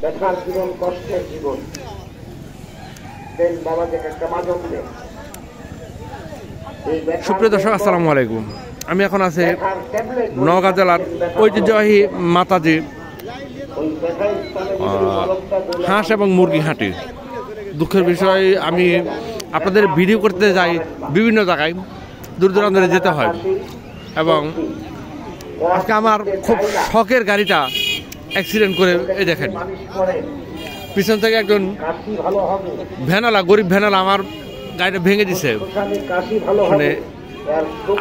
বেকার জীবন, কষ্টের জীবন। দেন বাবাকে একটা মাদক দেন। সুপ্রিয় দর্শক, আসসালামু আলাইকুম। আমি এখন আছি নওগাঁ জেলার ঐতিহ্যবাহী মাতাজি হাঁস এবং মুরগি হাঁটি। দুঃখের বিষয়, আমি আপনাদের ভিডিও করতে যাই বিভিন্ন জায়গায়, দূর দূরান্তে যেতে হয়, এবং আজকে আমার খুব শখের গাড়িটা অ্যাক্সিডেন্ট করে এই দেখেন পিছন থেকে একজন ভ্যানালা, গরিব ভ্যানালা আমার গাড়িটা ভেঙে দিছে। মানে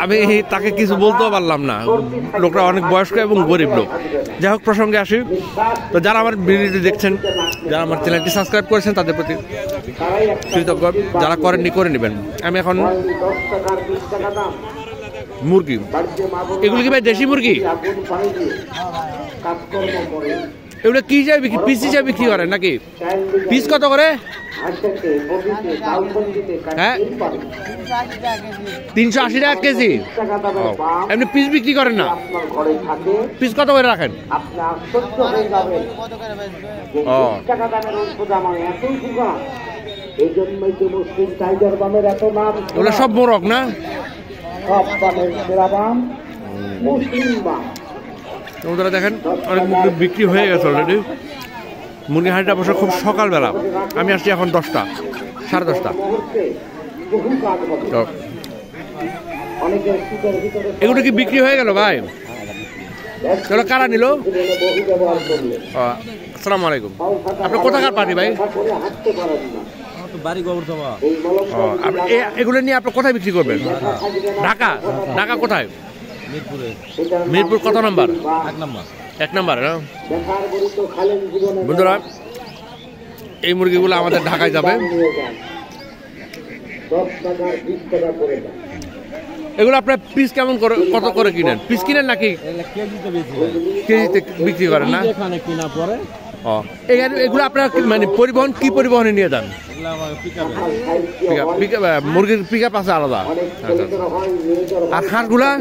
আমি তাকে কিছু বলতেও পারলাম না, লোকটা অনেক বয়স্ক এবং গরিব লোক। যাই হোক, প্রসঙ্গে আসি। তো যারা আমার ভিডিওটি দেখছেন, যারা আমার চ্যানেলটি সাবস্ক্রাইব করেছেন, তাদের প্রতি কৃতজ্ঞ। যারা করেননি, করে নেবেন। আমি এখন মুরগি, এগুলো কি ভাই দেশি মুরগি? এগুলো কি হিসাবে বিক্রি, পিস হিসাবে বিক্রি করেন নাকি? পিস কত করে? হ্যাঁ, 380 টাকা কেজি। এমনি পিস বিক্রি করেন না? পিস কত করে রাখেন? ওগুলো সব মোরগ না? বন্ধুরা দেখেন, অনেক মুরগি বিক্রি হয়ে গেছে অলরেডি। মুরগি হাঁড়িটা বসে খুব সকালবেলা। আমি আসছি এখন 10টা, 10:30। এগুলো কি বিক্রি হয়ে গেল ভাই? চলো, কারা নিল? আসসালামু আলাইকুম। আপনার কোথাকার পার্টি ভাই? এগুলো নিয়ে আপনি কোথায় বিক্রি করবেন? ঢাকা? ঢাকা কোথায়? মিরপুর কত নাম্বার? 1 নাম্বার। বন্ধুরা, এই মুরগিগুলো আমাদের ঢাকায় যাবে। এগুলো আপনার পিস কেমন করে, কত করে কিনেন? পিস কিনেন নাকি কেজিতে বিক্রি করেন? না, এগুলো আপনার মানে পরিবহন, কি পরিবহনে নিয়ে যান? মুরগির পিক আপ আছে আলাদা। আর হাঁসগুলা?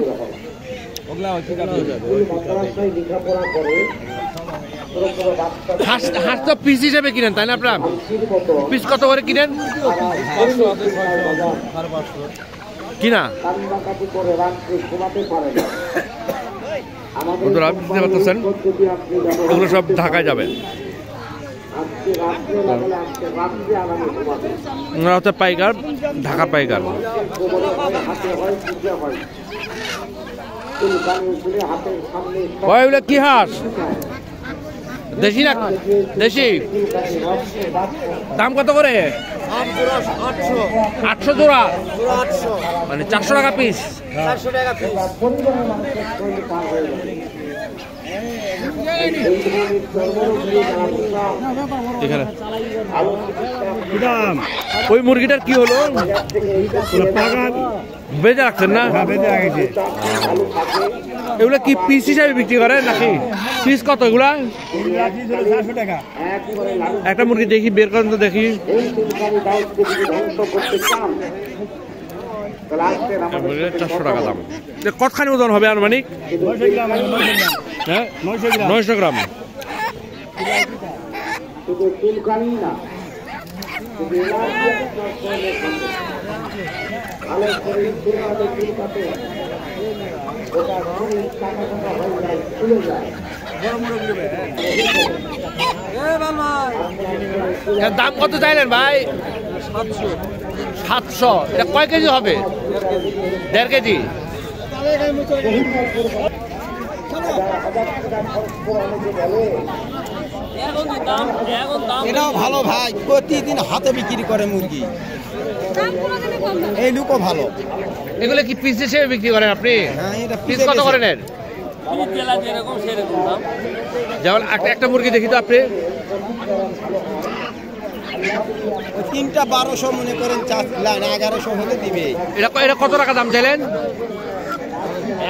হাঁস তো পিস হিসেবে কিনেন, তাই না? আপনার পিস কত করে কিনেন? কিনা বুঝতে পারতেছেন, এগুলো সব ঢাকায় যাবে। ওনারা হচ্ছে পাইকার, ঢাকা পাইকার। ওইগুলো কি হাঁস? দেশি না? দেশি। দাম কত করে? 800 জোড়া, মানে 400 টাকা পিস। এখানে ওই মুরগিটার কি হলো? বেঁধে রাখছেন না? এগুলো কি পিস হিসাবে বিক্রি করে নাকি? পিস কত এগুলা? একটা মুরগি দেখি, বের করেন তো দেখি। 400 টাকা দাম। কতখানি ওজন হবে আনুমানিক? 900 গ্রাম। দাম কত চাইলেন ভাই? 700। এটা কয় কেজি হবে? 1.5 কেজি। এটাও ভালো ভাই, প্রতিদিন হাতে বিক্রি করে মুরগি। এই লুকও ভালো। এগুলো কি পিস হিসেবে বিক্রি করেন আপনি? পিস কত করেন এর? যেমন একটা মুরগি দেখি তো আপনি। 3টা 1200 মনে করেন, 1100 হলে দিবে। এটা কত টাকা দাম চাইলেন?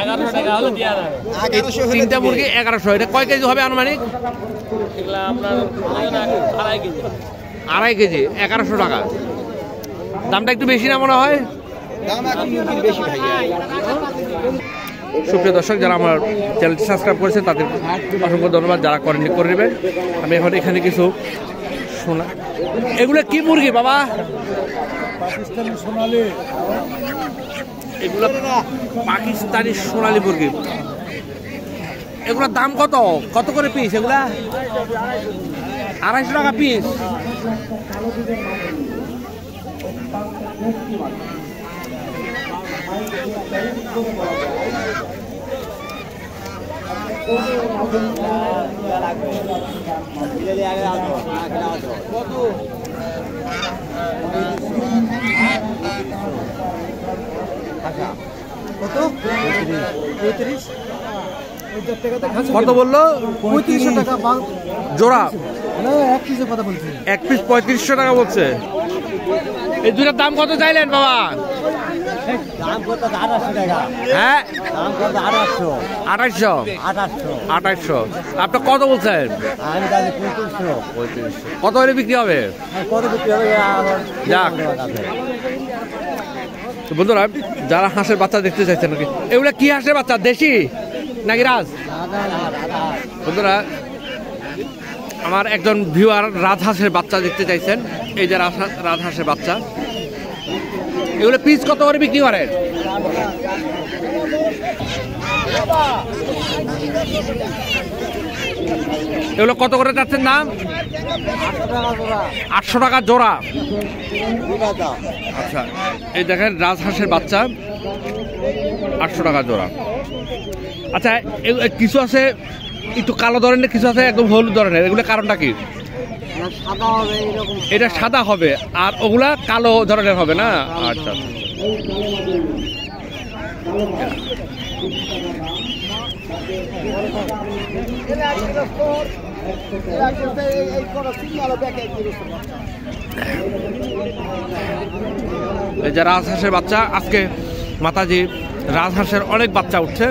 1100 টাকা হলে দেয়া যাবে। 3টা মুরগি 1100। এটা কয় কেজি হবে আনুমানিক? আপনার 2.5 কেজি। 2.5 কেজি 1100 টাকা। দামটা একটু বেশি না মনে হয়? দাম এখন মুরগির বেশি ভাই। সুপ্রিয় দর্শক, যারা আমার চ্যানেলটি সাবস্ক্রাইব করেছেন তাদের অসংখ্য ধন্যবাদ, যারা করেননি করে নেবেন। আমি এখন এখানে কিছু শোনা, এগুলো কি মুরগি বাবা? পাকিস্তানি সোনালি, এগুলো পাকিস্তানি সোনালী মুরগি। এগুলোর দাম কত কত করে পিস? এগুলা 250 টাকা পিস। কত বললো? 3500 টাকা জোড়া। এক পিসের কথা বলছি। এক পিস 3500 টাকা বলছে। এই দুটার দাম কত চাইলেন বাবা? দাম কত? 2800 টাকা। হ্যাঁ, দাম কত? 2800। 2800। আপনি কত বলছেন? আমি জানি 3500। কত হলে বিক্রি হবে? কত বিক্রি হবে? যাক তো বন্ধুরা, যারা হাঁসের বাচ্চা দেখতে চাইছেন নাকি, এগুলা কি হাঁসের বাচ্চা, দেশি নাকি রাজ? বন্ধুরা, আমার একজন ভিউয়ার রাজহাঁসের বাচ্চা দেখতে চাইছেন। এই যে রাজহাঁসের বাচ্চা, এগুলো পিস কত করে বিক্রি করেন? এগুলো কত করে যাচ্ছেন দাম? 800 টাকা জোড়া। আচ্ছা, এই দেখেন রাজহাঁসের বাচ্চা 800 টাকা জোড়া। আচ্ছা, কিছু আছে একটু কালো ধরনের, কিছু আছে একদম হলুদ ধরনের, এগুলো কারণটা কি? এটা সাদা হবে আর ওগুলা কালো ধরনের হবে না? আচ্ছা, এই যে রাজহাঁসের বাচ্চা, আজকে মাতাজি রাজহাঁসের অনেক বাচ্চা উঠছে।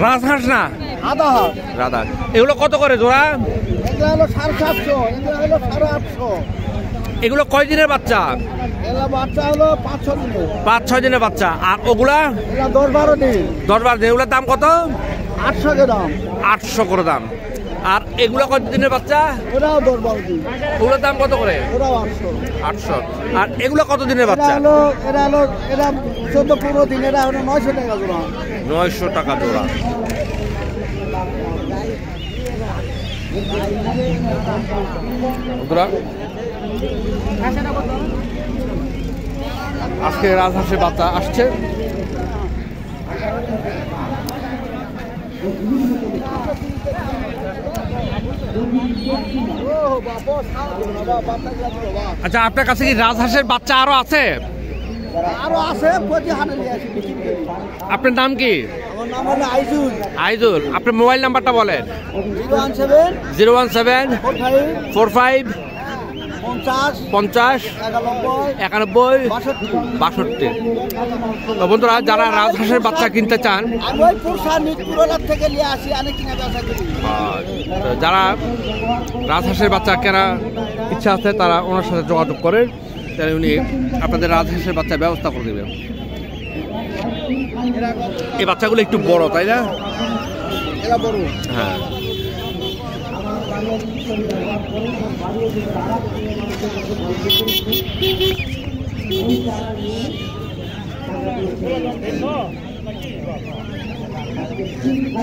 রাজহাঁস না রাধা, এগুলো কত করে জোড়া? 750, এগুলো কয় দিনের বাচ্চা? বাচ্চা হলো 5-6 দিনের। 5-6 দিনের বাচ্চা। আর ওগুলা 10-12 দিন। 10-12 দিন। এগুলোর দাম কত? 800 করে দাম। 800 করে দাম। আর এগুলো কত দিনের বাচ্চা? ওরাও 10-12 দিন। ওগুলোর দাম কত করে? ওরাও 800। 800। আর এগুলো কত দিনের বাচ্চা? এরা 14-15 দিন। এরা হলো 900 টাকা জোড়া। 900 টাকা জোড়া। আজকে রাজহাঁসের বাচ্চা আসছে। আচ্ছা, আপনার কাছে কি রাজহাঁসের বাচ্চা আরো আছে? আরো আছে, প্রতি হাটে নিয়ে আসি। আপনার নাম কি? আমার নাম হলো আইজুল। আইজুল। আপনার মোবাইল নাম্বারটা বলেন। 017 45 50 50 91 62। তো বন্ধুরা, যারা রাজহাঁসের বাচ্চা কিনতে চান, আমি ওই পুরসা নিটপুরার থেকে নিয়ে আসি, অনেক কিনা বেচা করি। যারা রাজহাঁসের বাচ্চা কেনা ইচ্ছা আছে তারা ওনার সাথে যোগাযোগ করেন, তাহলে উনি আপনাদের রাজহাঁসের বাচ্চার ব্যবস্থা করে দেবেন। এই বাচ্চাগুলো একটু বড়, তাই না? এরা বড়। হ্যাঁ।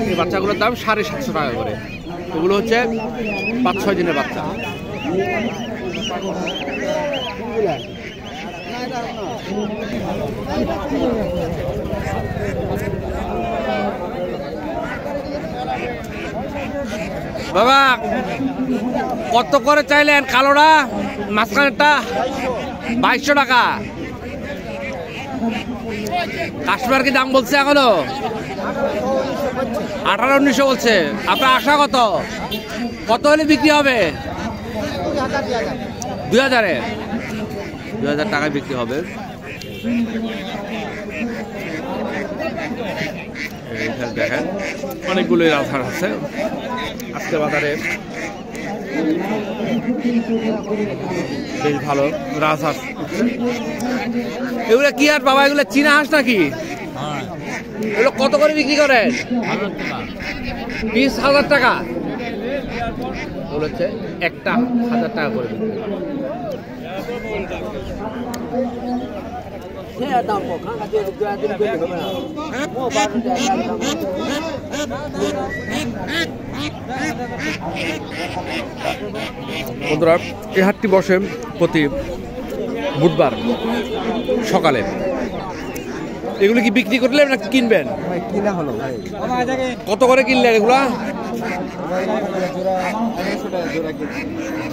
এই বাচ্চাগুলোর দাম 750 টাকা করে। এগুলো হচ্ছে 5-6 দিনের বাচ্চা। বাবা, কত করে চাইলেন কালোটা? মাঝখানেরটা 2200 টাকা। কাস্টমার কি দাম বলছে এখনো? 1800-1900 বলছে। আপনার আশা কত? কত হলে বিক্রি হবে? 2000 টাকায় বিক্রি হবে। এইখানে দেখেন অনেকগুলো রাজহাঁস আছে আজকে বাজারে। বেশ ভালো রাজহাঁস। এগুলো কি হাঁস বাবা? এগুলো চীনা হাঁস নাকি? এগুলো কত করে বিক্রি করেন? 20,000 টাকা বলেছে, একটা 1,000 টাকা করে বিক্রি করে। বন্ধুরা, এই হাটটি বসে প্রতি বুধবার সকালে। এগুলো কি বিক্রি করলেন না কিনবেন? কিনা হলো ভাই। কত করে কিনলেন এগুলা?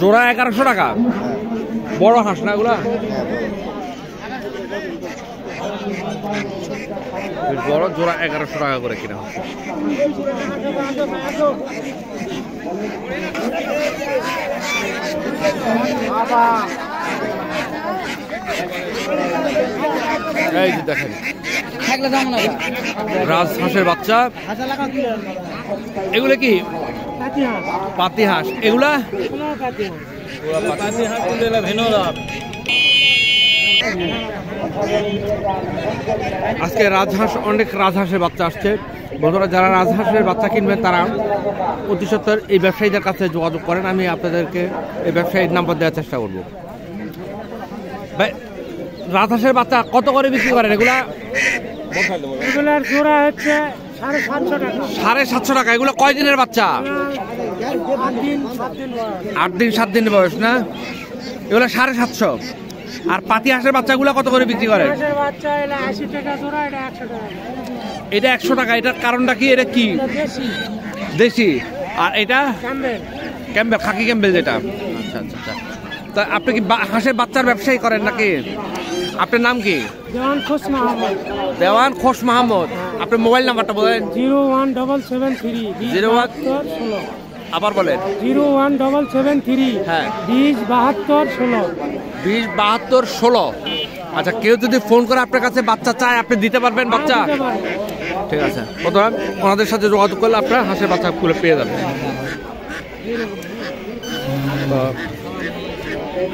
জোড়া 1100 টাকা। বড় হাঁস না এগুলা? বড় জোড়া 1100 টাকা করে কিনা হচ্ছে। এই যে দেখেন রাজহাঁসের বাচ্চা। এগুলো কি পাতি হাঁস? এগুলা আজকে রাজহাঁস, অনেক রাজহাঁসের বাচ্চা আসছে। বন্ধুরা, যারা রাজহাঁসের বাচ্চা কিনবেন তারা অতি সত্বর এই ব্যবসায়ীদের কাছে যোগাযোগ করেন। আমি আপনাদেরকে এই ব্যবসায়ীর নাম্বার দেওয়ার চেষ্টা করব। ভাই, রাজহাঁসের বাচ্চা কত করে বিক্রি করেন এগুলা? এগুলার জোড়া হচ্ছে 750 টাকা। 750 টাকা। এগুলো কয় দিনের বাচ্চা? 8 দিন 7 দিন বয়স না? এগুলো 750। আর পাতি হাঁসের বাচ্চাগুলো কত করে বিক্রি করেন? বাচ্চা এটা 80 টাকা জোড়া, এটা 100 টাকা। এটা 100 টাকা। এটার কারণটা কি? এটা কি দেশি দেশি? আর এটা ক্যাম্বেল। ক্যাম্বেল, খাকি ক্যাম্বেল যেটা। আচ্ছা আচ্ছা আচ্ছা। তা আপনি কি হাঁসের বাচ্চার ব্যবসায়ী করেন নাকি? আপনার নাম কি? দেওয়ান খোশ মাহমুদ। দেওয়ান খোশ মাহমুদ। আপনার মোবাইল নাম্বারটা বলেন। 01773 01 আবার বলেন। 01773 হ্যাঁ 2072 16। 2072 16। আচ্ছা, কেউ যদি ফোন করে আপনার কাছে বাচ্চা চায়, আপনি দিতে পারবেন বাচ্চা? ঠিক আছে। প্রথমে ওনাদের সাথে যোগাযোগ করলে আপনার হাঁসের বাচ্চাগুলো পেয়ে যাবেন। তো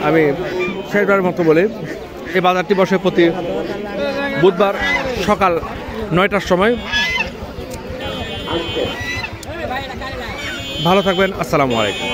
আমি শেষবারের মতো বলি, এই বাজারটি বসে প্রতি বুধবার সকাল 9টার সময়। ভালো থাকবেন। আসসালামু আলাইকুম।